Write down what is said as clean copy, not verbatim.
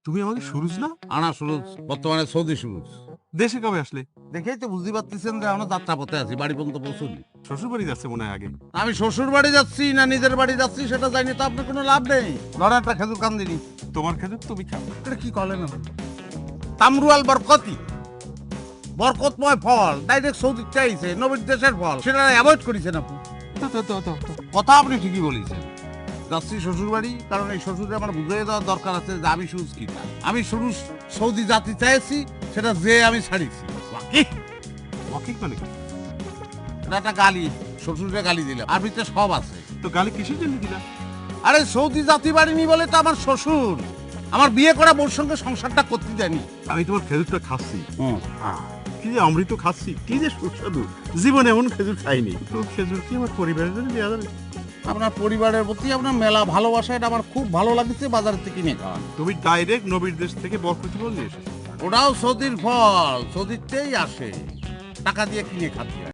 তুমি আমাকে সুরুজ না? আনা সুরুজ, বর্তমানে সৌদি সুরুজ। দেশে কবে আসলে? দেখেই তো বুঝতে পারতেছেন যে আমরা যাত্রা পথে আছি, বাড়ি পর্যন্ত পৌঁছুনি। শ্বশুর বাড়ি যাচ্ছে মনে হয় আগে। আমি শ্বশুর বাড়ি যাচ্ছি না নিজের বাড়ি যাচ্ছি সেটা জানি তো আপনার কোনো লাভ নেই। ধরেন একটা খেজুর কান দিনি। তোমার খেজুর তুমি খাও। এটা কি করলেন আপনি? তামরুয়াল বরকতি, বরকতময় ফল, ডাইরেক্ট সৌদি চাইছে, নবীর দেশের ফল, সেটা অ্যাভয়েড করেছেন আপনি। তো। কথা আপনি ঠিকই বলেছেন। যাচ্ছি শ্বশুর বাড়ি, কারণ এই শ্বশুরে আমার বুঝিয়ে দেওয়ার দরকার আছে যে আমি সুরুজ কি না। আমি সুরুজ সৌদি জাতি চাইছি, সেটা যে আমি ছাড়িয়েছি। বাকি ওয়াকিং মানে কি? এটা একটা গালি, শ্বশুরে গালি দিলাম, আর ভিতরে সব আছে। তো গালি কিসের জন্য দিলা? আরে সৌদি জাতি বাড়িনি বলে তো আমার শ্বশুর আমার বিয়ে করা বউর সঙ্গে সংসারটা করতে দেয়নি। আমি তোমার খেজুরটা খাচ্ছি। কি যে অমৃত খাচ্ছি, কি যে সুস্বাদু। জীবনে এমন খেজুর খাইনি। তো খেজুর কি আমার পরিবারের জন্য দেওয়া যাবে? আপনার পরিবারের প্রতি আপনার মেলা ভালোবাসা, এটা আমার খুব ভালো লাগছে। বাজার থেকে কিনে খাওয়ান। তুমি ডাইরেক্ট নবীর দেশ থেকে বরকতি ফল নিয়ে এসেছো। ওটাও সৌদির ফল, সৌদিরতেই আসে, টাকা দিয়ে কিনে খাচ্ছি।